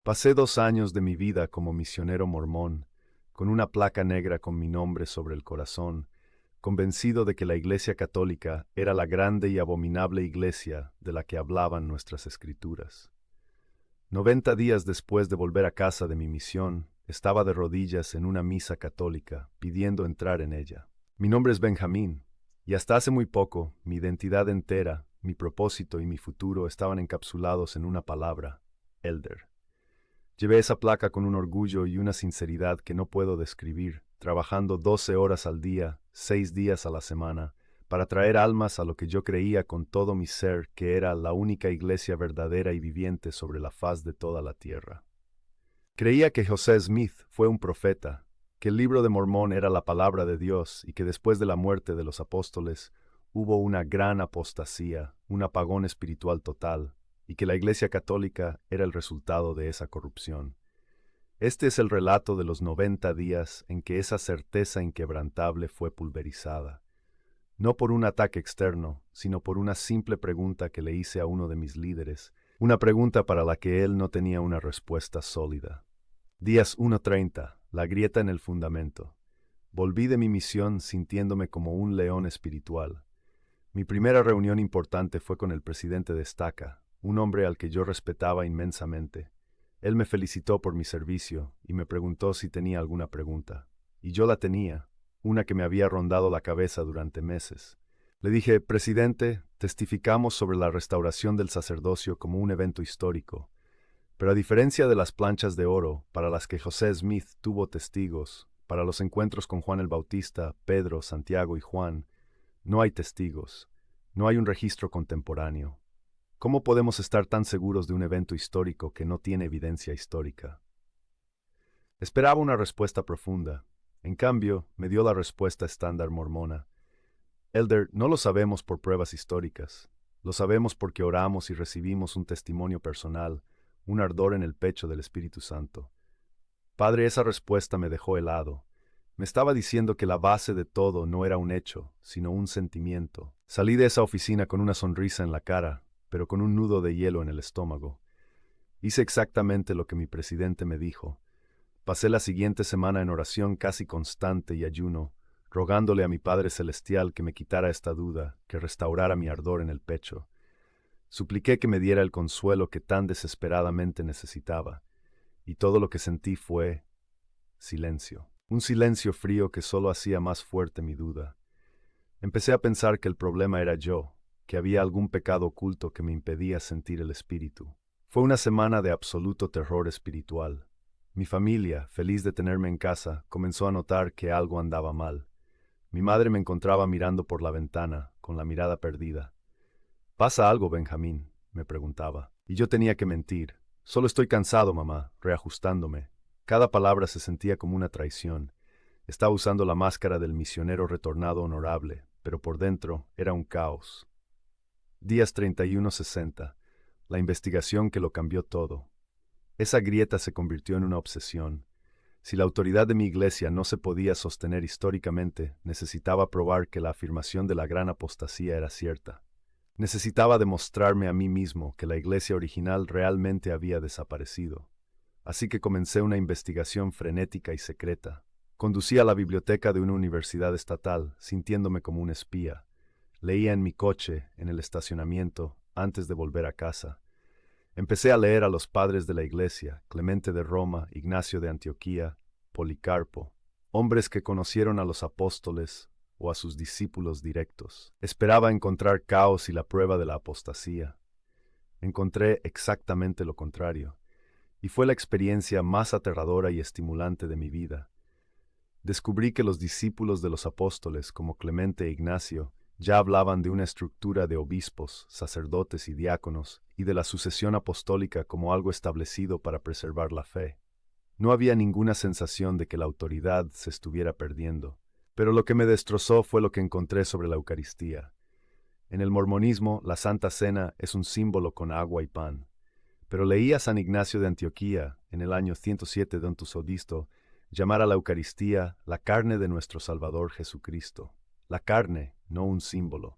Pasé 2 años de mi vida como misionero mormón, con una placa negra con mi nombre sobre el corazón, convencido de que la Iglesia Católica era la grande y abominable iglesia de la que hablaban nuestras escrituras. 90 días después de volver a casa de mi misión, estaba de rodillas en una misa católica, pidiendo entrar en ella. Mi nombre es Benjamín, y hasta hace muy poco, mi identidad entera, mi propósito y mi futuro estaban encapsulados en una palabra: Elder. Llevé esa placa con un orgullo y una sinceridad que no puedo describir, trabajando 12 horas al día, 6 días a la semana, para traer almas a lo que yo creía con todo mi ser que era la única iglesia verdadera y viviente sobre la faz de toda la tierra. Creía que José Smith fue un profeta, que el libro de Mormón era la palabra de Dios y que después de la muerte de los apóstoles hubo una gran apostasía, un apagón espiritual total, y que la Iglesia Católica era el resultado de esa corrupción. Este es el relato de los 90 días en que esa certeza inquebrantable fue pulverizada, no por un ataque externo, sino por una simple pregunta que le hice a uno de mis líderes, una pregunta para la que él no tenía una respuesta sólida. Días 1:30, la grieta en el fundamento. Volví de mi misión sintiéndome como un león espiritual. Mi primera reunión importante fue con el presidente de Estaca, un hombre al que yo respetaba inmensamente. Él me felicitó por mi servicio y me preguntó si tenía alguna pregunta. Y yo la tenía, una que me había rondado la cabeza durante meses. Le dije: presidente, testificamos sobre la restauración del sacerdocio como un evento histórico, pero a diferencia de las planchas de oro, para las que José Smith tuvo testigos, para los encuentros con Juan el Bautista, Pedro, Santiago y Juan, no hay testigos, no hay un registro contemporáneo. ¿Cómo podemos estar tan seguros de un evento histórico que no tiene evidencia histórica? Esperaba una respuesta profunda. En cambio, me dio la respuesta estándar mormona: Elder, no lo sabemos por pruebas históricas. Lo sabemos porque oramos y recibimos un testimonio personal, un ardor en el pecho del Espíritu Santo. Padre, esa respuesta me dejó helado. Me estaba diciendo que la base de todo no era un hecho, sino un sentimiento. Salí de esa oficina con una sonrisa en la cara, pero con un nudo de hielo en el estómago. Hice exactamente lo que mi presidente me dijo. Pasé la siguiente semana en oración casi constante y ayuno, rogándole a mi Padre Celestial que me quitara esta duda, que restaurara mi ardor en el pecho. Supliqué que me diera el consuelo que tan desesperadamente necesitaba, y todo lo que sentí fue silencio. Un silencio frío que solo hacía más fuerte mi duda. Empecé a pensar que el problema era yo, que había algún pecado oculto que me impedía sentir el Espíritu. Fue una semana de absoluto terror espiritual. Mi familia, feliz de tenerme en casa, comenzó a notar que algo andaba mal. Mi madre me encontraba mirando por la ventana, con la mirada perdida. ¿Pasa algo, Benjamín?, me preguntaba. Y yo tenía que mentir. Solo estoy cansado, mamá, reajustándome. Cada palabra se sentía como una traición. Estaba usando la máscara del misionero retornado honorable, pero por dentro era un caos. Días 31-60. La investigación que lo cambió todo. Esa grieta se convirtió en una obsesión. Si la autoridad de mi iglesia no se podía sostener históricamente, necesitaba probar que la afirmación de la gran apostasía era cierta. Necesitaba demostrarme a mí mismo que la iglesia original realmente había desaparecido. Así que comencé una investigación frenética y secreta. Conducí a la biblioteca de una universidad estatal, sintiéndome como un espía. Leía en mi coche, en el estacionamiento, antes de volver a casa. Empecé a leer a los padres de la iglesia: Clemente de Roma, Ignacio de Antioquía, Policarpo, hombres que conocieron a los apóstoles o a sus discípulos directos. Esperaba encontrar caos y la prueba de la apostasía. Encontré exactamente lo contrario, y fue la experiencia más aterradora y estimulante de mi vida. Descubrí que los discípulos de los apóstoles, como Clemente e Ignacio, ya hablaban de una estructura de obispos, sacerdotes y diáconos, y de la sucesión apostólica como algo establecido para preservar la fe. No había ninguna sensación de que la autoridad se estuviera perdiendo, pero lo que me destrozó fue lo que encontré sobre la Eucaristía. En el mormonismo, la Santa Cena es un símbolo con agua y pan. Pero leí a San Ignacio de Antioquía, en el año 107 de Ontusodisto, llamar a la Eucaristía la carne de nuestro Salvador Jesucristo. La carne, no un símbolo.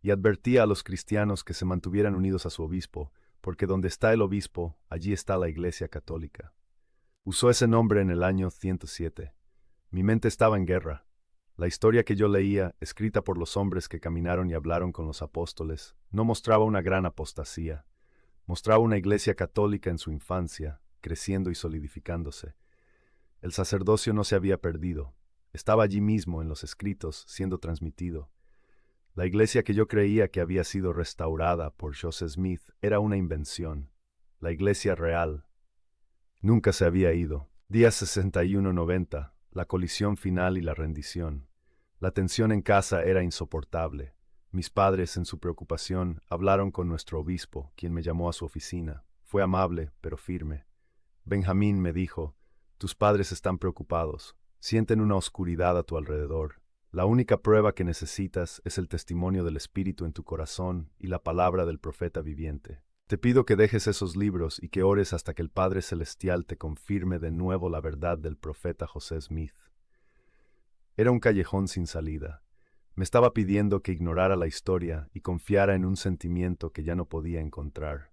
Y advertía a los cristianos que se mantuvieran unidos a su obispo, porque donde está el obispo, allí está la Iglesia Católica. Usó ese nombre en el año 107. Mi mente estaba en guerra. La historia que yo leía, escrita por los hombres que caminaron y hablaron con los apóstoles, no mostraba una gran apostasía. Mostraba una Iglesia Católica en su infancia, creciendo y solidificándose. El sacerdocio no se había perdido. Estaba allí mismo en los escritos, siendo transmitido. La iglesia que yo creía que había sido restaurada por Joseph Smith era una invención. La iglesia real nunca se había ido. Día 61-90, la colisión final y la rendición. La tensión en casa era insoportable. Mis padres, en su preocupación, hablaron con nuestro obispo, quien me llamó a su oficina. Fue amable, pero firme. Benjamín me dijo, tus padres están preocupados. Sienten una oscuridad a tu alrededor. La única prueba que necesitas es el testimonio del Espíritu en tu corazón y la palabra del profeta viviente. Te pido que dejes esos libros y que ores hasta que el Padre Celestial te confirme de nuevo la verdad del profeta José Smith. Era un callejón sin salida. Me estaba pidiendo que ignorara la historia y confiara en un sentimiento que ya no podía encontrar.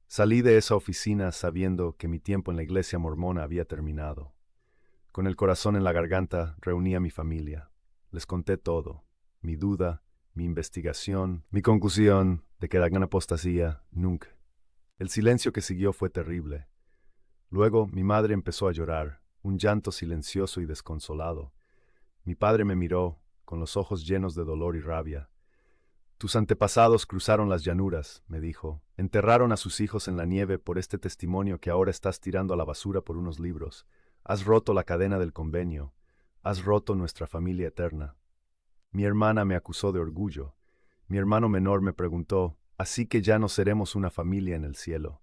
Salí de esa oficina sabiendo que mi tiempo en la iglesia mormona había terminado. Con el corazón en la garganta reuní a mi familia. Les conté todo, mi duda, mi investigación, mi conclusión de que la gran apostasía nunca. El silencio que siguió fue terrible. Luego mi madre empezó a llorar, un llanto silencioso y desconsolado. Mi padre me miró, con los ojos llenos de dolor y rabia. Tus antepasados cruzaron las llanuras, me dijo, enterraron a sus hijos en la nieve por este testimonio que ahora estás tirando a la basura por unos libros. Has roto la cadena del convenio. Has roto nuestra familia eterna. Mi hermana me acusó de orgullo. Mi hermano menor me preguntó, ¿así que ya no seremos una familia en el cielo?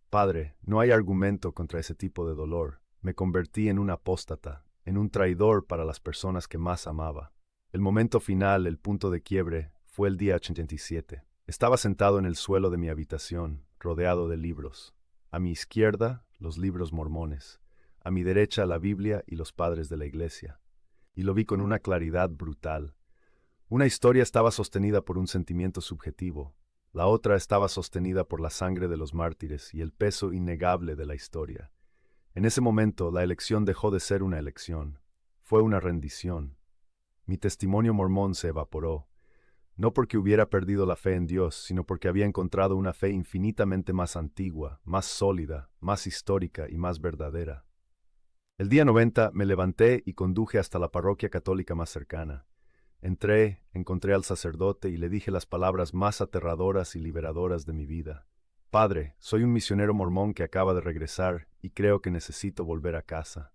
Padre, no hay argumento contra ese tipo de dolor. Me convertí en un apóstata, en un traidor para las personas que más amaba. El momento final, el punto de quiebre, fue el día 87. Estaba sentado en el suelo de mi habitación, rodeado de libros. A mi izquierda, los libros mormones. A mi derecha, la Biblia y los padres de la iglesia. Y lo vi con una claridad brutal. Una historia estaba sostenida por un sentimiento subjetivo. La otra estaba sostenida por la sangre de los mártires y el peso innegable de la historia. En ese momento, la elección dejó de ser una elección. Fue una rendición. Mi testimonio mormón se evaporó. No porque hubiera perdido la fe en Dios, sino porque había encontrado una fe infinitamente más antigua, más sólida, más histórica y más verdadera. El día 90 me levanté y conduje hasta la parroquia católica más cercana. Entré, encontré al sacerdote y le dije las palabras más aterradoras y liberadoras de mi vida. Padre, soy un misionero mormón que acaba de regresar y creo que necesito volver a casa.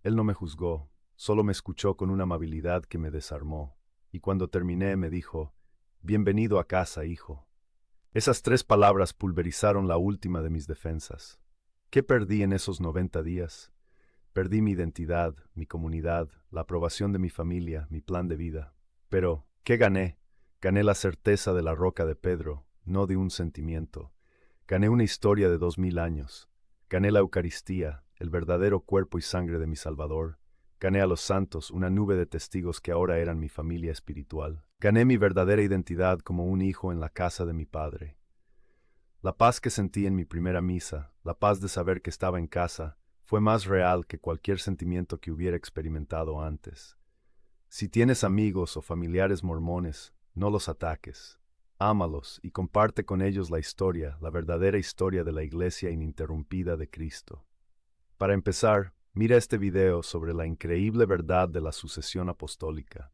Él no me juzgó, solo me escuchó con una amabilidad que me desarmó, y cuando terminé me dijo, bienvenido a casa, hijo. Esas 3 palabras pulverizaron la última de mis defensas. ¿Qué perdí en esos 90 días? Perdí mi identidad, mi comunidad, la aprobación de mi familia, mi plan de vida. Pero, ¿qué gané? Gané la certeza de la roca de Pedro, no de un sentimiento. Gané una historia de 2000 años. Gané la Eucaristía, el verdadero cuerpo y sangre de mi Salvador. Gané a los santos, una nube de testigos que ahora eran mi familia espiritual. Gané mi verdadera identidad como un hijo en la casa de mi Padre. La paz que sentí en mi primera misa, la paz de saber que estaba en casa, fue más real que cualquier sentimiento que hubiera experimentado antes. Si tienes amigos o familiares mormones, no los ataques. Ámalos y comparte con ellos la historia, la verdadera historia de la Iglesia ininterrumpida de Cristo. Para empezar, mira este video sobre la increíble verdad de la sucesión apostólica.